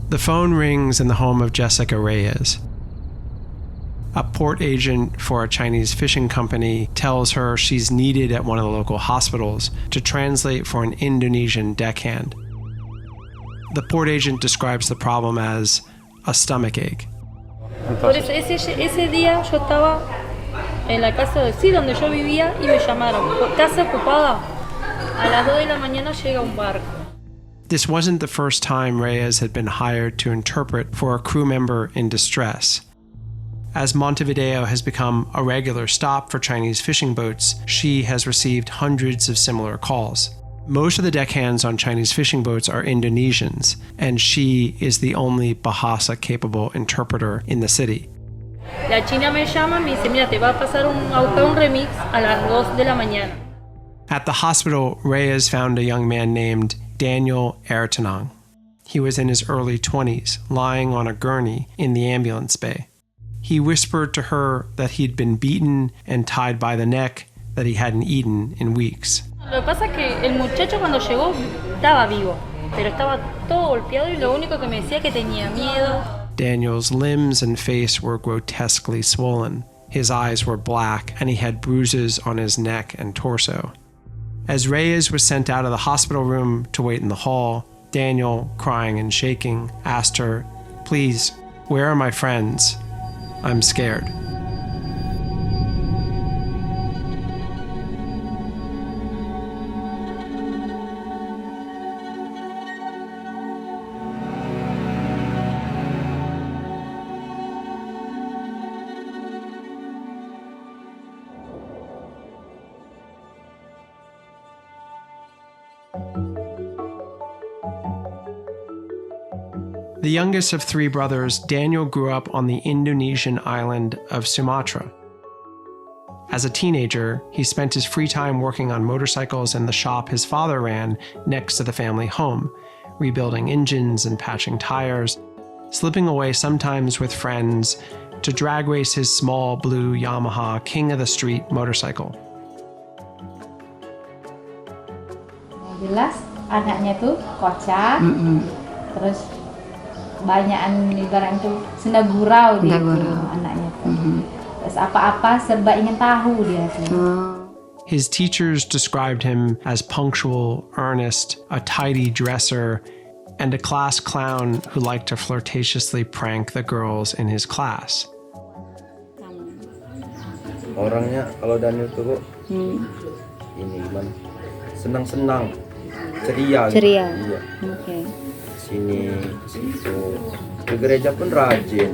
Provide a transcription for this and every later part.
The phone rings in the home of Jessica Reyes. A port agent for a Chinese fishing company tells her she's needed at one of the local hospitals to translate for an Indonesian deckhand. The port agent describes the problem as a stomachache. Por eso ese día yo estaba en la casa de sí donde yo vivía y me llamaron. ¿Estás ocupada? A las 2 de la mañana llega un barco. This wasn't the first time Reyes had been hired to interpret for a crew member in distress. As Montevideo has become a regular stop for Chinese fishing boats, she has received hundreds of similar calls. Most of the deckhands on Chinese fishing boats are Indonesians, and she is the only Bahasa-capable interpreter in the city. La china me llama, me dice, mira, te va a pasar a buscar un remix a las 2 de la mañana. At the hospital, Reyes found a young man named Daniel Arirang. He was in his early 20s, lying on a gurney in the ambulance bay. He whispered to her that he'd been beaten and tied by the neck, that he hadn't eaten in weeks. Lo que pasa es que el muchacho cuando llegó estaba vivo, pero estaba todo golpeado y lo único que me decía que tenía miedo. Daniel's limbs and face were grotesquely swollen. His eyes were black, and he had bruises on his neck and torso. As Reyes was sent out of the hospital room to wait in the hall, Daniel, crying and shaking, asked her, "Please, where are my friends? I'm scared." The youngest of 3 brothers, Daniel grew up on the Indonesian island of Sumatra. As a teenager, he spent his free time working on motorcycles in the shop his father ran next to the family home, rebuilding engines and patching tires, slipping away sometimes with friends to drag race his small blue Yamaha King of the Street motorcycle. Jelas anaknya tuh kocak, terus banyakan ibarat itu senda gurau dia anaknya tuh. Terus apa-apa serba ingin tahu dia tuh. His teachers described him as punctual, earnest, a tidy dresser, and a class clown who liked to flirtatiously prank the girls in his class. Orangnya kalau Daniel tuh ini gimana? Senang-senang, ceria. Ceria. Iya. Oke. Sini, situ. Ke gereja pun rajin.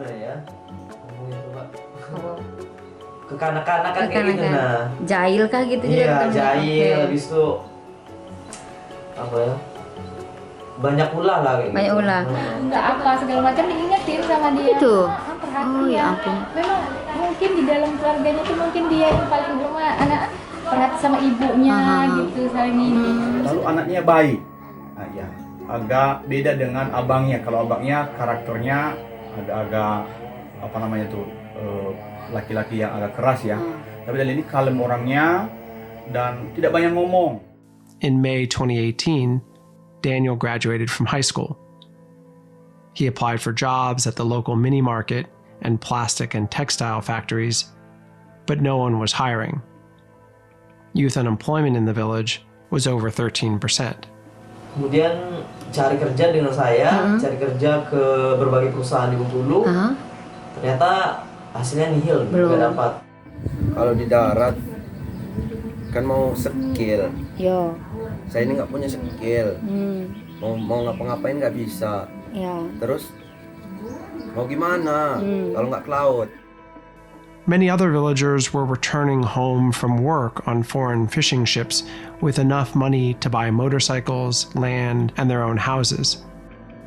Ya. Kekanak-kanakan kayak gitu nah. Jahil kah gitu? Iya, jahil. Habis itu apa ya? Banyak ulah lah kayak Banyak gitu. ulah. Enggak apa segala macam diingetin sama dia. Itu. Perhatian. Oh ya ampun. Memang mungkin di dalam keluarganya tuh mungkin dia yang paling rumah anak perhati sama ibunya gitu saling ini. Lalu anaknya baik. Nah, ya. Agak beda dengan abangnya. Kalau abangnya karakternya agak apa namanya tuh laki-laki yang agak keras ya. Tapi Daniel ini kalem orangnya dan tidak banyak ngomong. In May 2018, Daniel graduated from high school. He applied for jobs at the local mini market and plastic and textile factories, but no one was hiring. Youth unemployment in the village was over 13%. Kemudian cari kerja dengan saya, cari kerja ke berbagai perusahaan di Bengkulu. Ternyata hasilnya nihil, nggak dapat. Kalau di darat kan mau skill. Yo. Saya ini nggak punya skill. Mau ngapa-ngapain nggak bisa. Ya. Terus mau gimana kalau nggak ke laut? Many other villagers were returning home from work on foreign fishing ships with enough money to buy motorcycles, land, and their own houses.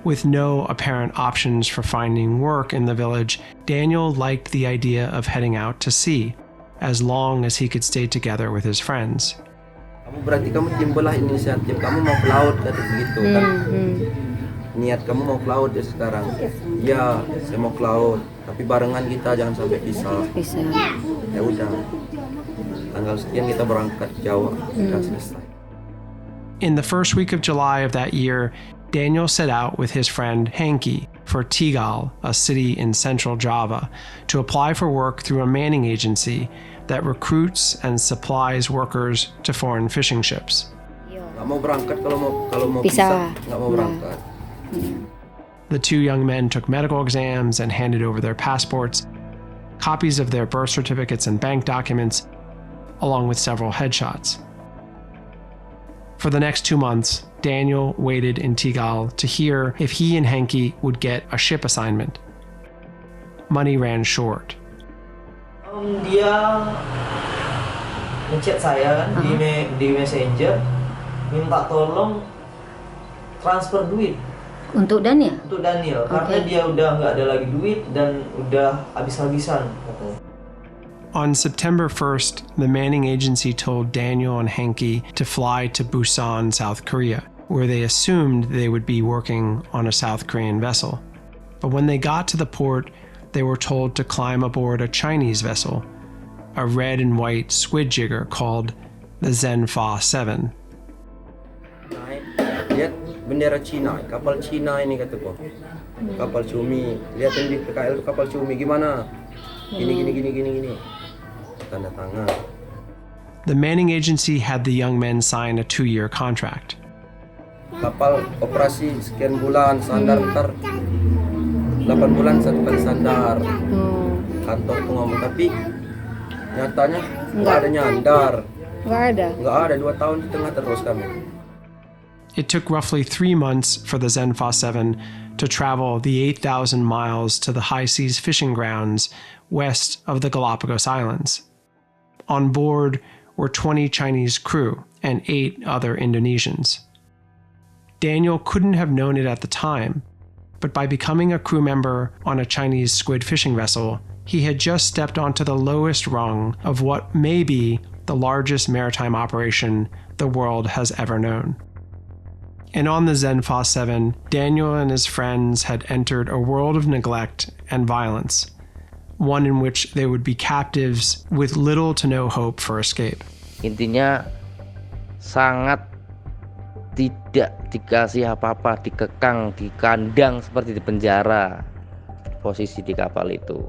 With no apparent options for finding work in the village, Daniel liked the idea of heading out to sea, as long as he could stay together with his friends. Berarti kamu timbullah inisiatif, kamu mau ke laut gitu kan? Niat kamu mau ke laut ya sekarang? Ya, saya mau ke laut. Tapi barengan kita, jangan sampai pisah. Ya udah, tanggal sekian kita berangkat ke Jawa, kita selesai. In the first week of July of that year, Daniel set out with his friend Henki for Tegal, a city in central Java, to apply for work through a manning agency that recruits and supplies workers to foreign fishing ships. Nggak mau berangkat kalau mau pisah, nggak mau berangkat. The two young men took medical exams and handed over their passports, copies of their birth certificates and bank documents, along with several headshots. For the next 2 months, Daniel waited in Tegal to hear if he and Henki would get a ship assignment. Money ran short. Dia ngechat saya kan di Messenger, minta tolong transfer duit. Untuk Daniel? Untuk Daniel, karena dia udah nggak ada lagi duit dan udah habis-habisan katanya. On September 1st, the manning agency told Daniel and Henki to fly to Busan, South Korea, where they assumed they would be working on a South Korean vessel. But when they got to the port, they were told to climb aboard a Chinese vessel, a red and white squid jigger called the Zhenfa 7. Lihat bendera Cina, kapal Cina ini kataku. Kapal cumi, lihatin di PKL kapal cumi gimana? Gini. Tanda tangan. The manning agency had the young men sign a 2-year contract. Kapal operasi sekian bulan, sandar ntar 8 bulan satu kali sandar. Kantor tuh ngomong, tapi nyatanya nggak ada nyandar. Nggak ada 2 tahun di tengah terus kami. It took roughly 3 months for the Zhenfa 7 to travel the 8,000 miles to the high seas fishing grounds west of the Galapagos Islands. On board were 20 Chinese crew and 8 other Indonesians. Daniel couldn't have known it at the time, but by becoming a crew member on a Chinese squid fishing vessel, he had just stepped onto the lowest rung of what may be the largest maritime operation the world has ever known. And on the Zhenfa 7, Daniel and his friends had entered a world of neglect and violence, one in which they would be captives with little to no hope for escape. Intinya sangat tidak dikasih apa-apa, dikekang, dikandang seperti di penjara, posisi di kapal itu.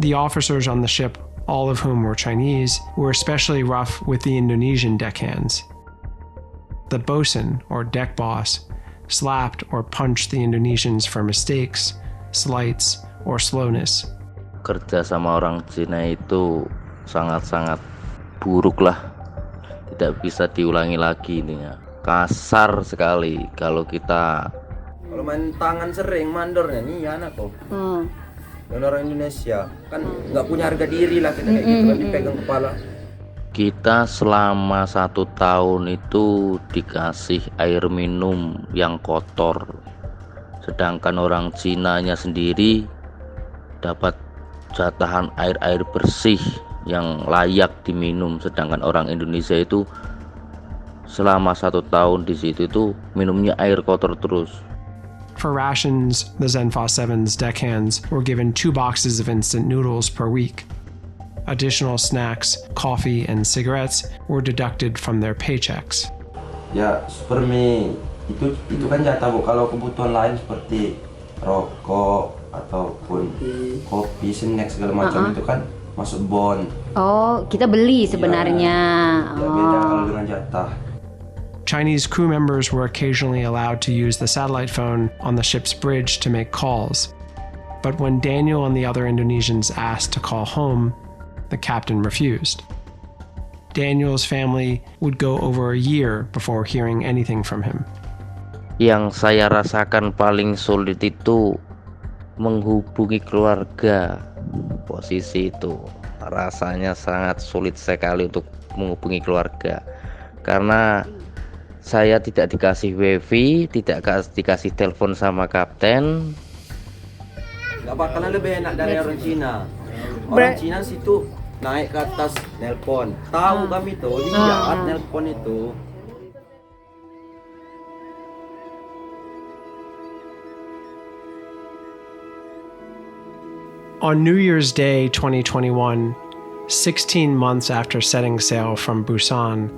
The officers on the ship, all of whom were Chinese, were especially rough with the Indonesian deckhands. The bosun, or deck boss, slapped or punched the Indonesians for mistakes, slights, or slowness. Kerja sama orang Cina itu sangat-sangat buruk lah. Tidak bisa diulangi lagi intinya. Kasar sekali kalau kita. Kalau main tangan sering mandornya nih anak kok. Dan orang Indonesia kan nggak punya harga diri lah kita kayak gitu kan dipegang kepala. Kita selama 1 tahun itu dikasih air minum yang kotor, sedangkan orang Cinanya sendiri dapat jatahan air bersih yang layak diminum, sedangkan orang Indonesia itu selama 1 tahun di situ itu minumnya air kotor terus. For rations, the Zhenfa 7's deckhands were given 2 boxes of instant noodles per week. Additional snacks, coffee, and cigarettes were deducted from their paychecks. Ya, supermi itu kan jatah Bu. Kalau kebutuhan lain seperti rokok ataupun kopi, snack segala macam itu kan masuk bon. Oh, kita beli sebenarnya. Ya, beda kalau dengan jatah. Chinese crew members were occasionally allowed to use the satellite phone on the ship's bridge to make calls. But when Daniel and the other Indonesians asked to call home, the captain refused. Daniel's family would go over a year before hearing anything from him. Yang saya rasakan paling sulit itu menghubungi keluarga. Posisi itu rasanya sangat sulit sekali untuk menghubungi keluarga, karena saya tidak dikasih wifi, tidak dikasih telepon sama kapten. Gak bakalan lebih enak dari orang Cina. Orang Cina situ naik ke atas nelpon. Tahu kami tuh, lihat nelpon itu. On New Year's Day 2021, 16 months after setting sail from Busan,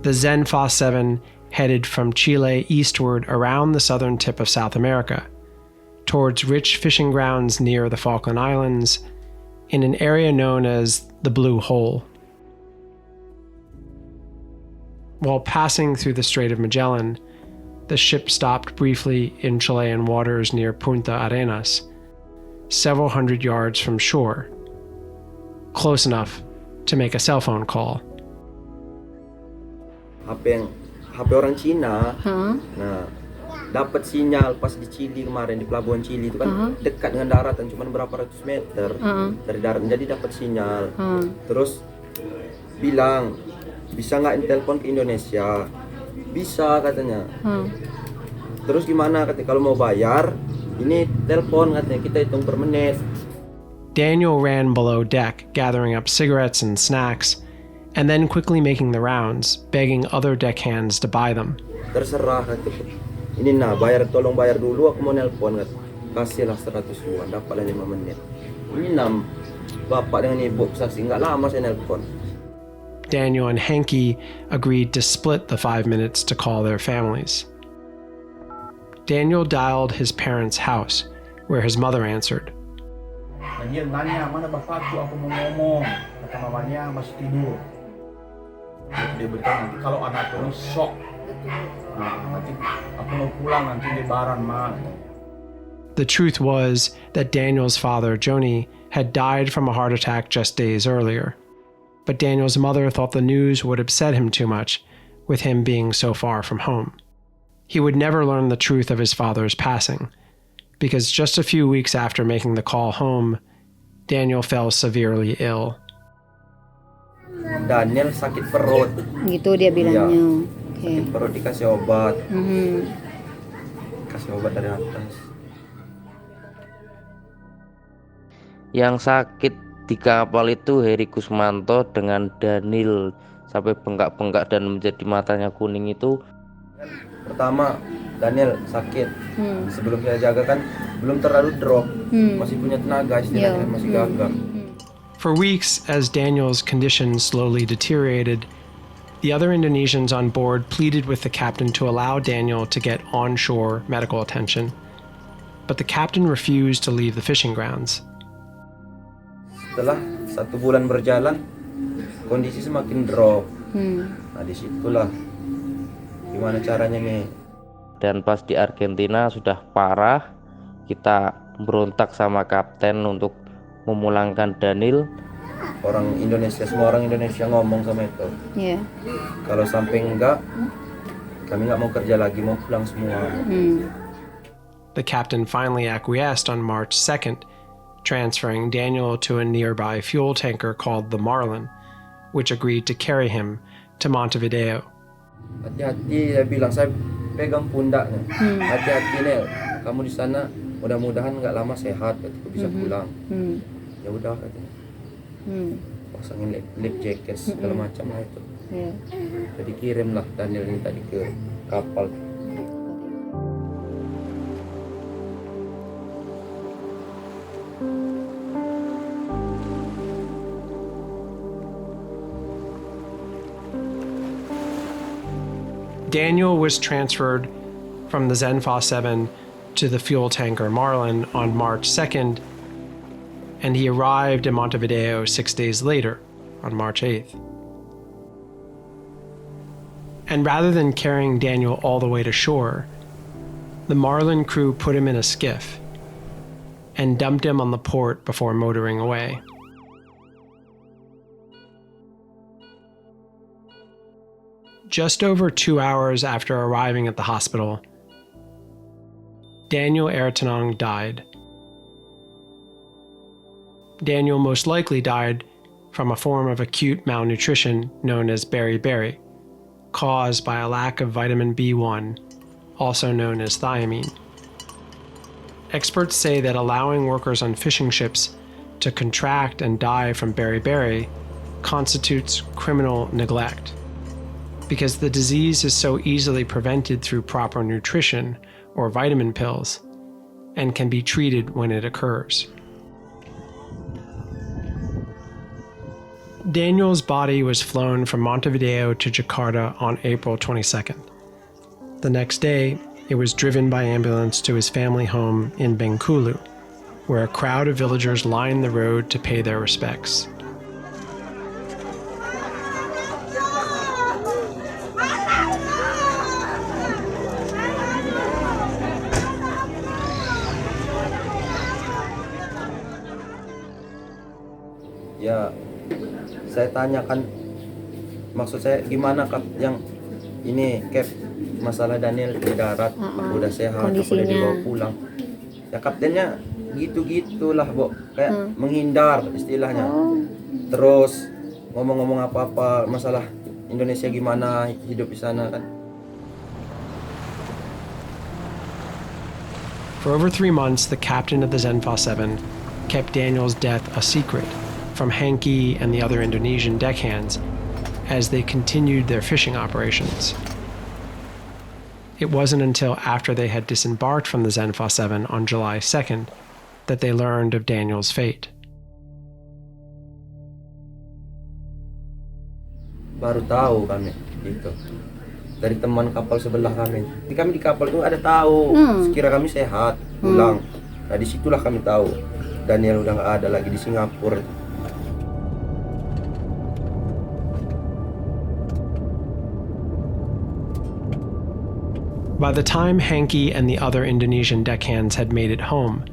the Zhenfa 7 headed from Chile eastward around the southern tip of South America, towards rich fishing grounds near the Falkland Islands, in an area known as the Blue Hole. While passing through the Strait of Magellan, the ship stopped briefly in Chilean waters near Punta Arenas, several hundred yards from shore, close enough to make a cell phone call. HP orang Cina, nah dapat sinyal pas di Chili kemarin, di pelabuhan Chili itu kan dekat dengan daratan, cuma berapa ratus meter dari daratan, jadi dapat sinyal. Terus bilang, bisa nggak telepon ke Indonesia? Bisa katanya. Terus gimana katanya, kalau mau bayar, ini telepon katanya, kita hitung per menit. Daniel ran below deck, gathering up cigarettes and snacks, and then quickly making the rounds, begging other deckhands to buy them. Terserah katanya. Ini tolong bayar dulu, aku mau nelpon katanya. Kasihlah 100 yuan, dapatlah 5 menit. Ini bapak dengan ibu saksi, nggak lama saya nelpon. Daniel and Henki agreed to split the 5 minutes to call their families. Daniel dialed his parents' house, where his mother answered. Dan dia nanya, mana bapakku, aku mau ngomong. Kata mamanya masih tidur. Dia beritahu, nanti kalau anakku ini shock. Nanti aku mau pulang, nanti lebaran mah. The truth was that Daniel's father, Joni, had died from a heart attack just days earlier. But Daniel's mother thought the news would upset him too much, with him being so far from home. He would never learn the truth of his father's passing, because just a few weeks after making the call home, Daniel fell severely ill. Daniel sakit perut. Gitu dia bilangnya. Iya. Okay. Sakit perut, dikasih obat. Kasih obat dari atas. Yang sakit di kapal itu Heri Kusmanto dengan Daniel sampai bengkak-bengkak dan menjadi matanya kuning itu. Pertama, Daniel sakit. Sebelum saya jaga kan belum terlalu drop, masih punya tenaga, istilahnya masih gagah. For weeks, as Daniel's condition slowly deteriorated, the other Indonesians on board pleaded with the captain to allow Daniel to get onshore medical attention. But the captain refused to leave the fishing grounds. Setelah 1 bulan berjalan, kondisi semakin drop. Nah disitulah gimana caranya nih. Dan pas di Argentina sudah parah, kita berontak sama kapten untuk memulangkan Daniel. Orang Indonesia, semua orang Indonesia ngomong sama itu. Kalau sampai enggak, kami nggak mau kerja lagi, mau pulang semua. The captain finally acquiesced on March 2nd, transferring Daniel to a nearby fuel tanker called the Marlin, which agreed to carry him to Montevideo. Hati-hati, saya bilang, saya pegang pundaknya. Hati-hati Nel, kamu di sana mudah-mudahan nggak lama sehat, kataku bisa pulang. Ya udah katanya. Pasangin lip jacket segala macam lah itu. Jadi kirimlah Daniel ini tadi ke kapal. Daniel was transferred from the Zenfa 7 to the fuel tanker Marlin on March 2nd, and he arrived in Montevideo 6 days later, on March 8th. And rather than carrying Daniel all the way to shore, the Marlin crew put him in a skiff and dumped him on the port before motoring away. Just over 2 hours after arriving at the hospital, Daniel Arirang died. Daniel most likely died from a form of acute malnutrition known as beriberi, caused by a lack of vitamin B1, also known as thiamine. Experts say that allowing workers on fishing ships to contract and die from beriberi constitutes criminal neglect, because the disease is so easily prevented through proper nutrition or vitamin pills and can be treated when it occurs. Daniel's body was flown from Montevideo to Jakarta on April 22nd, The next day, it was driven by ambulance to his family home in Bengkulu, where a crowd of villagers lined the road to pay their respects. Ya, saya tanyakan, maksud saya gimana Kap yang ini Cap, masalah Daniel di darat, udah sehat, boleh dibawa pulang. Ya kaptennya gitu-gitulah, Bo, kayak menghindar istilahnya. Terus ngomong-ngomong apa-apa masalah Indonesia gimana hidup di sana kan. For over 3 months, the captain of the Zenfa 7 kept Daniel's death a secret from Henki and the other Indonesian deckhands as they continued their fishing operations. It wasn't until after they had disembarked from the Zenfa 7 on July 2nd that they learned of Daniel's fate. Baru tahu kami gitu dari teman kapal sebelah kami. Kami di kapal itu ada tahu, sekira kami sehat pulang. Nah disitulah kami tahu Daniel udah nggak ada lagi di Singapura. By the time Henki and the other Indonesian deckhands had made it home,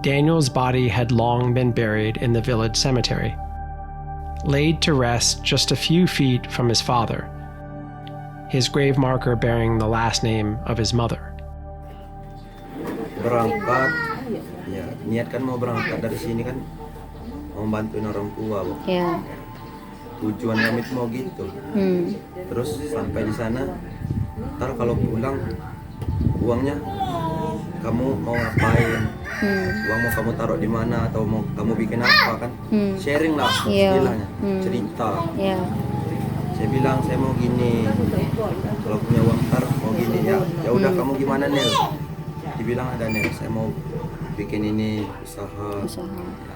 Daniel's body had long been buried in the village cemetery, laid to rest just a few feet from his father, his grave marker bearing the last name of his mother. Berangkat, ya niatkan mau berangkat dari sini kan, mau bantuin orang tua, Bu. Ya. Tujuan kami itu mau gitu. Terus sampai di sana, ntar kalau pulang uangnya kamu mau ngapain? Uang mau kamu taruh di mana atau mau kamu bikin apa kan? Sharing lah istilahnya, cerita. Saya bilang saya mau gini, kalau punya uang ntar mau gini ya. Ya udah kamu gimana Nel? Dibilang ada Nel, saya mau bikin ini usaha. Ya,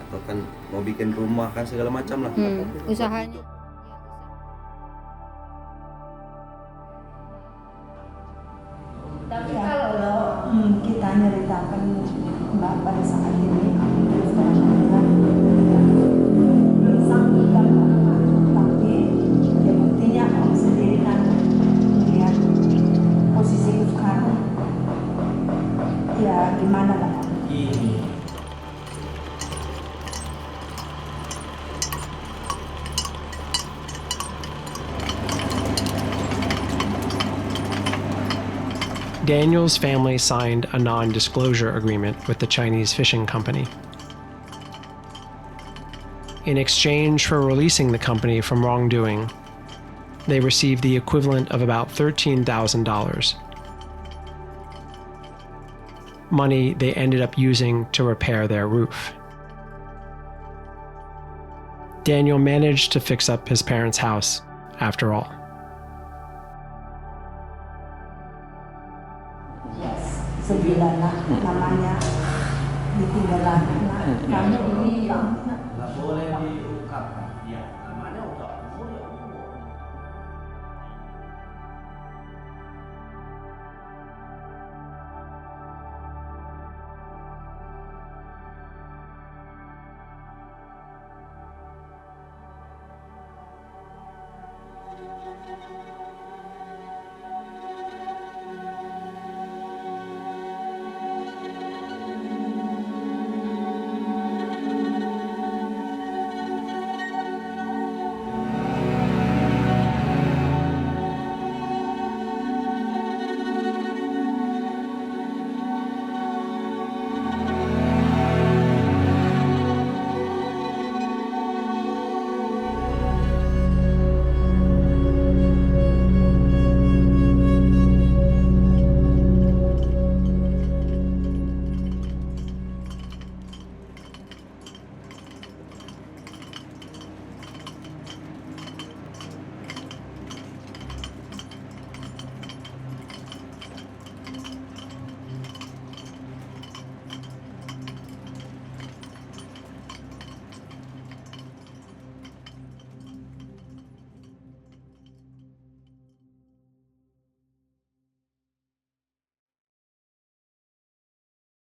atau kan mau bikin rumah kan segala macam lah. Usahanya. Tapi kalau kita nyeritakan Mbak pada saat ini, belum sanggup kan, tapi ya buktinya kamu sendiri kan melihat posisi sekarang, ya gimana lah. Daniel's family signed a non-disclosure agreement with the Chinese fishing company. In exchange for releasing the company from wrongdoing, they received the equivalent of about $13,000. Money they ended up using to repair their roof. Daniel managed to fix up his parents' house after all. Sembilan lah namanya ditinggal anak kami ini Nggak boleh diungkapkan. Iya, namanya udah umur ya umur.